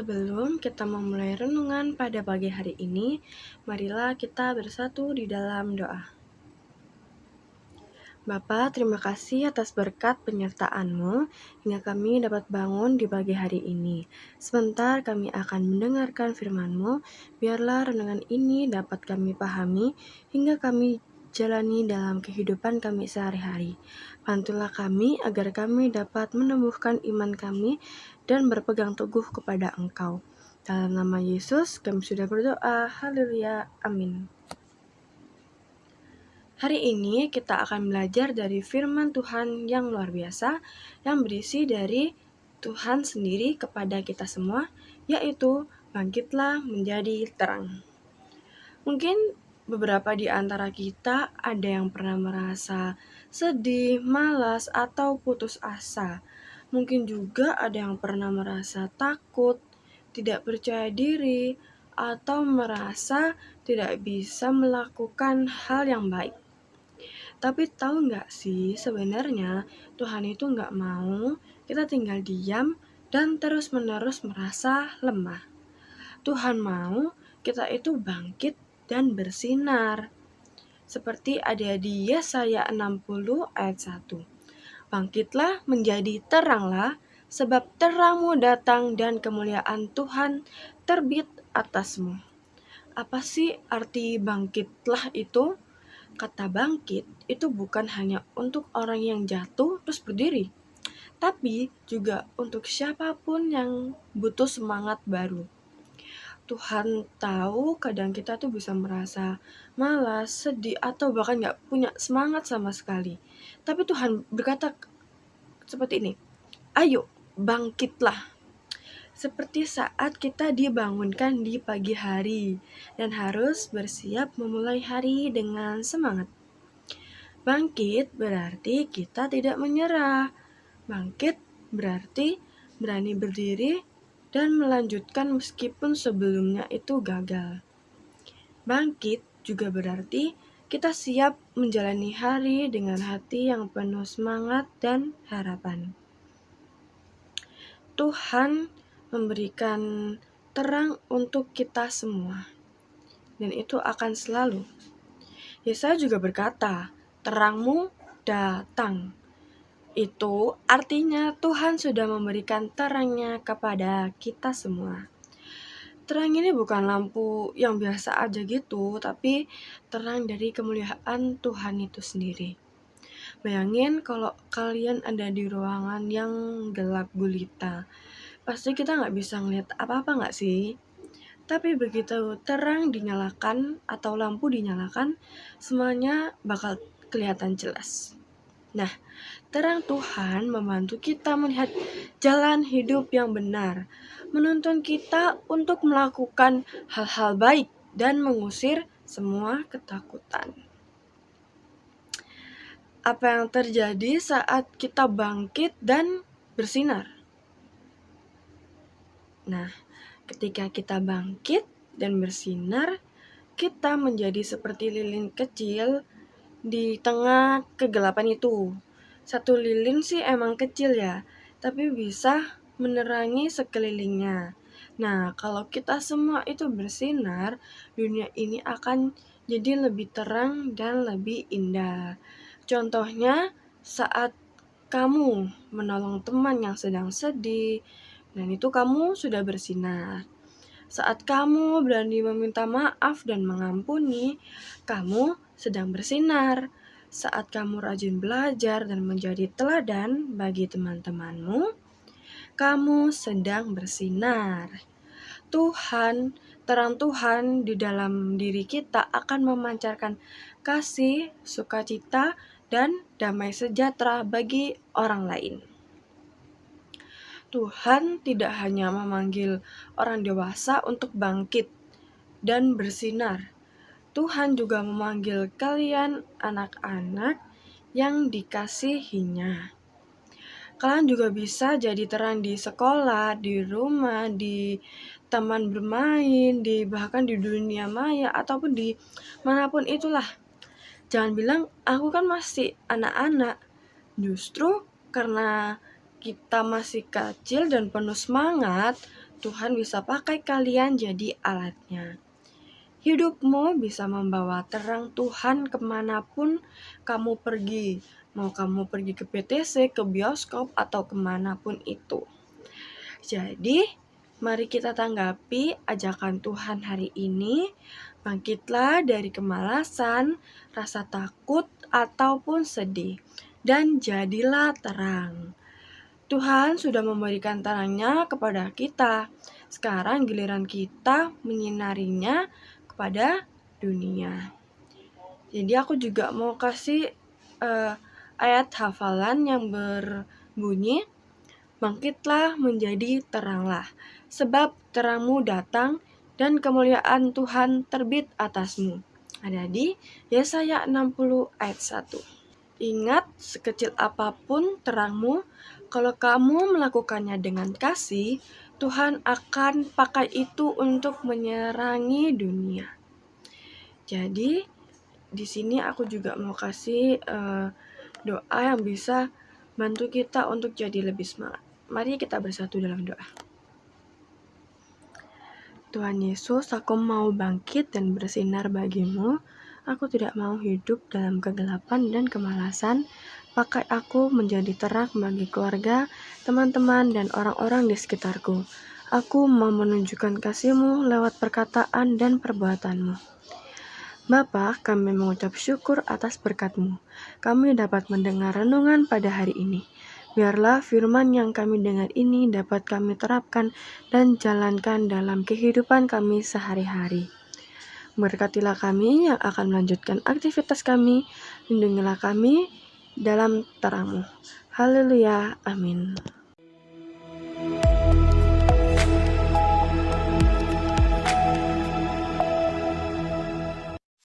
Sebelum kita memulai renungan pada pagi hari ini, marilah kita bersatu di dalam doa. Bapa, terima kasih atas berkat penyertaan-Mu hingga kami dapat bangun di pagi hari ini. Sebentar kami akan mendengarkan firman-Mu, biarlah renungan ini dapat kami pahami hingga kami jalani dalam kehidupan kami sehari-hari. Bantulah kami agar kami dapat menumbuhkan iman kami dan berpegang teguh kepada Engkau. Dalam nama Yesus kami sudah berdoa, haleluya, amin. Hari ini kita akan belajar dari firman Tuhan yang luar biasa yang berisi dari Tuhan sendiri kepada kita semua, yaitu bangkitlah menjadi terang. Mungkin beberapa di antara kita ada yang pernah merasa sedih, malas, atau putus asa. Mungkin juga ada yang pernah merasa takut, tidak percaya diri, atau merasa tidak bisa melakukan hal yang baik. Tapi tahu nggak sih, sebenarnya Tuhan itu nggak mau kita tinggal diam dan terus-menerus merasa lemah. Tuhan mau kita itu bangkit dan bersinar. Seperti ada di Yesaya 60 ayat 1. Bangkitlah menjadi teranglah, sebab terangmu datang dan kemuliaan Tuhan terbit atasmu. Apa sih arti bangkitlah itu? Kata bangkit itu bukan hanya untuk orang yang jatuh terus berdiri, tapi juga untuk siapapun yang butuh semangat baru. Tuhan tahu kadang kita tuh bisa merasa malas, sedih, atau bahkan gak punya semangat sama sekali. Tapi Tuhan berkata seperti ini, ayo bangkitlah. Seperti saat kita dibangunkan di pagi hari dan harus bersiap memulai hari dengan semangat. Bangkit berarti kita tidak menyerah. Bangkit berarti berani berdiri dan melanjutkan meskipun sebelumnya itu gagal. Bangkit juga berarti kita siap menjalani hari dengan hati yang penuh semangat dan harapan. Tuhan memberikan terang untuk kita semua, dan itu akan selalu. Yesaya juga berkata, terangmu datang. Itu artinya Tuhan sudah memberikan terangnya kepada kita semua. Terang ini bukan lampu yang biasa aja gitu, tapi terang dari kemuliaan Tuhan itu sendiri. Bayangin kalau kalian ada di ruangan yang gelap gulita, pasti kita nggak bisa ngeliat apa-apa nggak sih? Tapi begitu terang dinyalakan atau lampu dinyalakan, semuanya bakal kelihatan jelas. Nah, terang Tuhan membantu kita melihat jalan hidup yang benar, menuntun kita untuk melakukan hal-hal baik dan mengusir semua ketakutan. Apa yang terjadi saat kita bangkit dan bersinar? Nah, ketika kita bangkit dan bersinar, kita menjadi seperti lilin kecil di tengah kegelapan itu. Satu lilin sih emang kecil ya, tapi bisa menerangi sekelilingnya. Nah, kalau kita semua itu bersinar, dunia ini akan jadi lebih terang dan lebih indah. Contohnya, saat kamu menolong teman yang sedang sedih, dan itu kamu sudah bersinar. Saat kamu berani meminta maaf dan mengampuni, kamu sedang bersinar. Saat kamu rajin belajar dan menjadi teladan bagi teman-temanmu, kamu sedang bersinar. Terang Tuhan di dalam diri kita akan memancarkan kasih, sukacita, dan damai sejahtera bagi orang lain. Tuhan tidak hanya memanggil orang dewasa untuk bangkit dan bersinar. Tuhan juga memanggil kalian anak-anak yang dikasihinya. Kalian juga bisa jadi terang di sekolah, di rumah, di taman bermain, bahkan di dunia maya, ataupun di manapun itulah. Jangan bilang, aku kan masih anak-anak. Justru karena kita masih kecil dan penuh semangat, Tuhan bisa pakai kalian jadi alatnya. Hidupmu bisa membawa terang Tuhan kemanapun kamu pergi. Mau kamu pergi ke PTC, ke bioskop, atau kemanapun itu. Jadi, mari kita tanggapi ajakan Tuhan hari ini. Bangkitlah dari kemalasan, rasa takut, ataupun sedih, dan jadilah terang. Tuhan sudah memberikan terangnya kepada kita. Sekarang giliran kita menyinarinya kepada dunia. Jadi aku juga mau kasih ayat hafalan yang berbunyi, bangkitlah menjadi teranglah, sebab terangmu datang dan kemuliaan Tuhan terbit atasmu. Ada di Yesaya 60 ayat 1. Ingat, sekecil apapun terangmu, kalau kamu melakukannya dengan kasih, Tuhan akan pakai itu untuk menyerangi dunia. Jadi, di sini aku juga mau kasih doa yang bisa bantu kita untuk jadi lebih semangat. Mari kita bersatu dalam doa. Tuhan Yesus, aku mau bangkit dan bersinar bagimu. Aku tidak mau hidup dalam kegelapan dan kemalasan. Pakai aku menjadi terang bagi keluarga, teman-teman, dan orang-orang di sekitarku. Aku mau menunjukkan kasih-Mu lewat perkataan dan perbuatanmu. Bapa, kami mengucap syukur atas berkat-Mu. Kami dapat mendengar renungan pada hari ini. Biarlah firman yang kami dengar ini dapat kami terapkan dan jalankan dalam kehidupan kami sehari-hari. Berkatilah kami yang akan melanjutkan aktivitas kami, lindungilah kami dalam terang-Mu. Haleluya, amin.